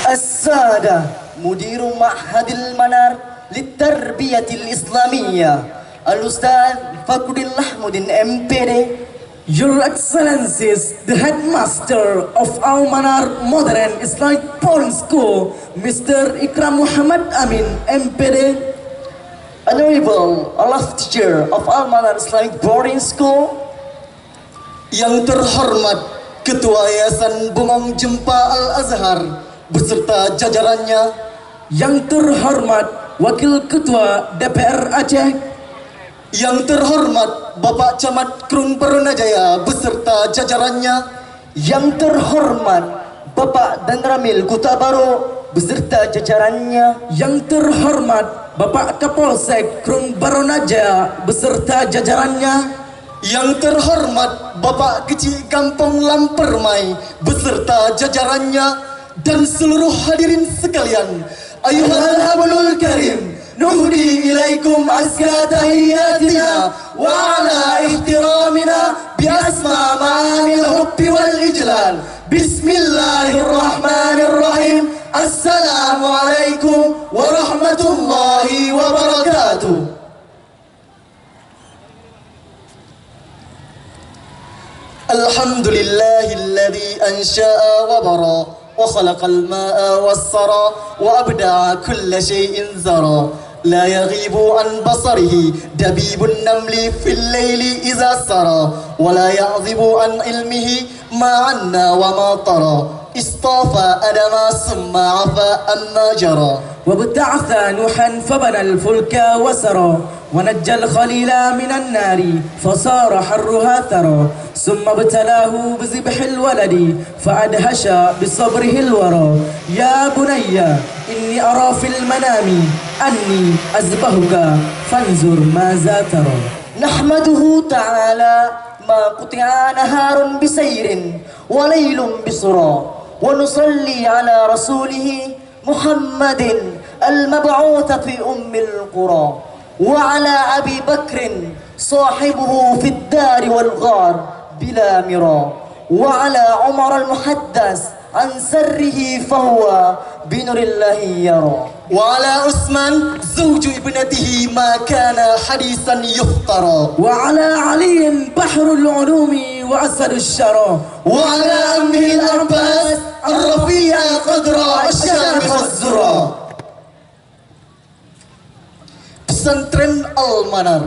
السادة مدير معهد المنار للتربية الإسلامية الأستاذ فخر الأحمد MPD. Your Excellencies, the headmaster of Al-Manar Modern Islamic Boarding School, Mr. Ikram Muhammad Amin, MPD. Honorable Alaf Teacher of Al-Manar Islamic Boarding School. Yang terhormat Ketua Yayasan Bengong Jempa Al-Azhar beserta jajarannya. Yang terhormat Wakil Ketua DPR Aceh. Yang terhormat Bapak Camat Krung Barunajaya beserta jajarannya. Yang terhormat Bapak Danramil Kota Baru beserta jajarannya. Yang terhormat Bapak Kapolsek Krung Barunajaya beserta jajarannya. Yang terhormat Bapak Kecik Kampung Lampermai beserta jajarannya. Dan seluruh hadirin sekalian, ayuhal hablul karim, nuhdi ilaikum azka tahiyyatina wa ala ihtiramina bi asma ma'anil hubbi wal ijlal. Bismillahirrahmanirrahim. Assalamualaikum warahmatullahi wabarakatuh. Alhamdulillahilladzi ansha'a wa bara وخلق الماء والثرى وأبدع كل شيء ذرى لا يغيب عن بصره دبيب النمل في الليل إذا سرى ولا يعذب عن علمه ما عنا وما طرى اصطفى آدم ثم عفا أما جرى وابتعث نوحا فبنى الفلك وسرى ونجى الخليل من النار فصار حرها ثرى ثم ابتلاه بذبح الولد فأدهش بصبره الورى يا بني إني أرى في المنام أني أذبحك فانظر ماذا ترى. نحمده تعالى ما قطع نهار بسير وليل بسرى ونصلي على رسوله محمد المبعوث في القرى وعلى أبي بكر صاحبه في الدار والغار بلا مرى وعلى عمر المحدث عن سره فهو بنور الله يرى وعلى عثمان زوج ابنته ما كان حديثا يفترى وعلى علي بحر العلوم وأسد الشرى وعلى أمه الأرباس الرفيع قدرا الشامخ الزرى. Pesantren Al-Manar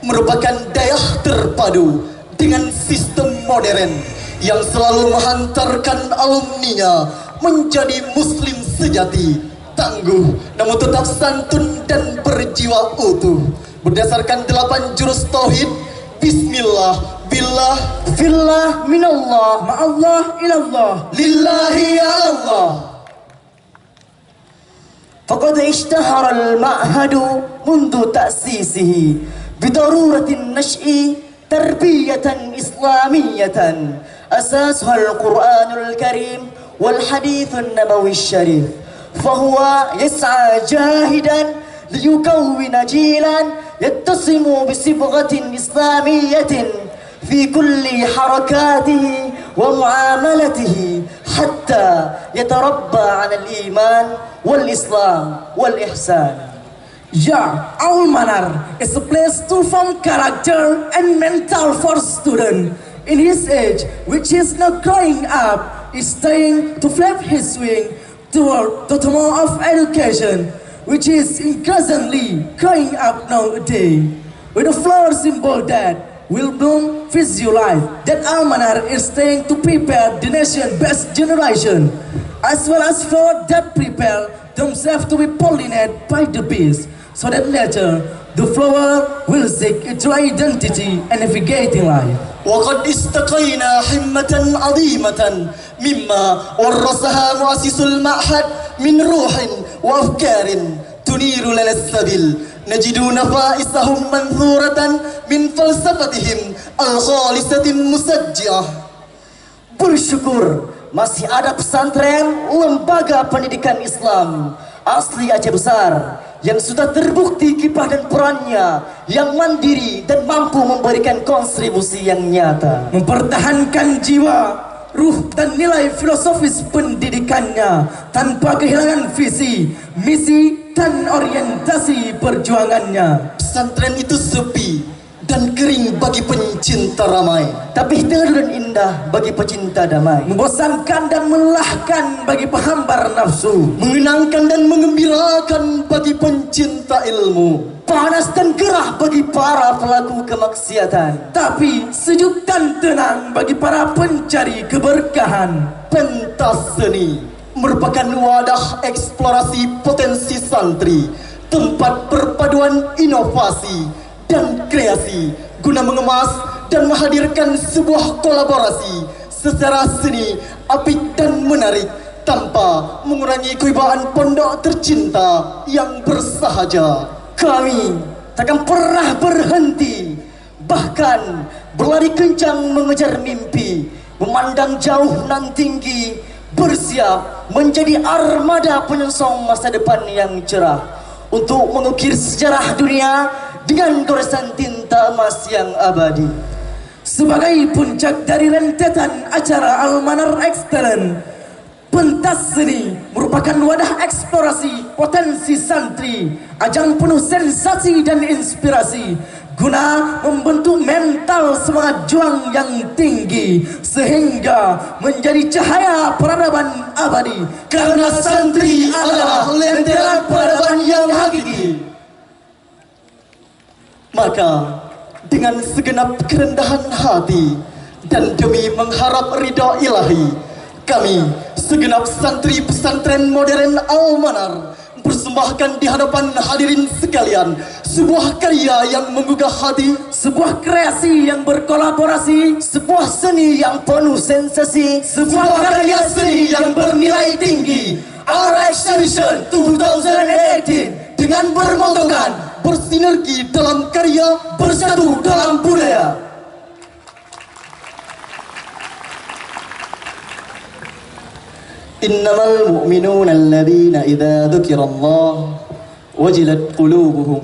merupakan daerah terpadu dengan sistem modern yang selalu menghantarkan alumninya menjadi muslim sejati, tangguh namun tetap santun dan berjiwa utuh berdasarkan 8 jurus tauhid. Bismillah, billah, fillah, minallah, ma'allah, ilallah, lillahi ya Allah. فقد اشتهر المعهد منذ تأسيسه بضرورة النشء تربية إسلامية أساسها القرآن الكريم والحديث النبوي الشريف فهو يسعى جاهدا ليكون جيلا يتسم بصبغة إسلامية في كل حركاته ومعاملته حتى يتربى على الإيمان والإسلام والإحسان. Al-Manar is a place to form character and mental for student. In his age, which is now growing up, is trying to flap his wing toward the tomorrow of education, which is increasingly growing up nowadays. With a flower symbol that will bloom with your life, that Al-Manar is trying to prepare the nation's best generation, as well as flower that prepare themselves to be pollinated by the bees, so that later the flower will seek its identity and navigate in life. وقد استقينا حمة عظيمة مما ورثها مؤسس المعهد من روح وأفكار تنير لنا السبيل نجد نفائسهم منثورة من فلسفتهم الخالصة المسجعة. Bersyukur masih ada pesantren lembaga pendidikan Islam asli Aceh Besar yang sudah terbukti kiprah dan perannya yang mandiri dan mampu memberikan kontribusi yang nyata, mempertahankan jiwa, ruh dan nilai filosofis pendidikannya tanpa kehilangan visi, misi dan orientasi perjuangannya. Pesantren itu sepi dan kering bagi pencinta ramai, tapi teduh dan indah bagi pecinta damai. Membosankan dan melelahkan bagi penghambar nafsu, mengenangkan dan mengembirakan bagi pencinta ilmu, Panas dan gerah bagi para pelaku kemaksiatan, tapi sejuk dan tenang bagi para pencari keberkahan. Pentas seni merupakan wadah eksplorasi potensi santri, tempat perpaduan inovasi dan kreasi guna mengemas dan menghadirkan sebuah kolaborasi secara seni apik dan menarik tanpa mengurangi kewibawaan pondok tercinta yang bersahaja. Kami takkan pernah berhenti, bahkan berlari kencang mengejar mimpi, memandang jauh nan tinggi, bersiap menjadi armada penyongsong masa depan yang cerah untuk mengukir sejarah dunia dengan goresan tinta emas yang abadi. Sebagai puncak dari rentetan acara Almanar Excellent, pentas seni merupakan wadah eksplorasi potensi santri, ajang penuh sensasi dan inspirasi guna membentuk mental semangat juang yang tinggi sehingga menjadi cahaya peradaban abadi, Karena santri adalah lentera peradaban yang hakiki. Maka dengan segenap kerendahan hati dan demi mengharap ridha ilahi, kami segenap santri pesantren modern Al-Manar persembahkan di hadapan hadirin sekalian sebuah karya yang menggugah hati, sebuah kreasi yang berkolaborasi, sebuah seni yang penuh sensasi, sebuah karya seni yang bernilai tinggi. Our Exhibition 2018 dengan bermotokan bersinergi dalam karya, bersatu dalam budaya. Innamal mu'minuna alladhina idza dzukirallah wajilat qulubuhum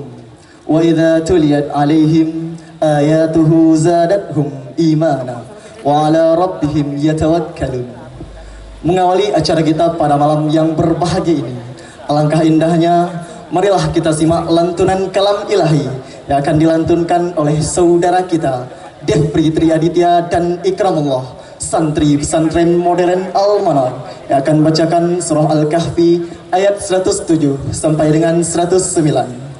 wa idza tuliyat 'alaihim ayatuhu zadatuhum imana wa 'ala rabbihim yatawakkalun. Mengawali acara kita pada malam yang berbahagia ini, alangkah indahnya marilah kita simak lantunan kalam ilahi yang akan dilantunkan oleh saudara kita Devri Triaditya dan Ikramullah, santri pesantren modern Al-Manar, yang akan bacakan surah Al-Kahfi ayat 107 sampai dengan 109.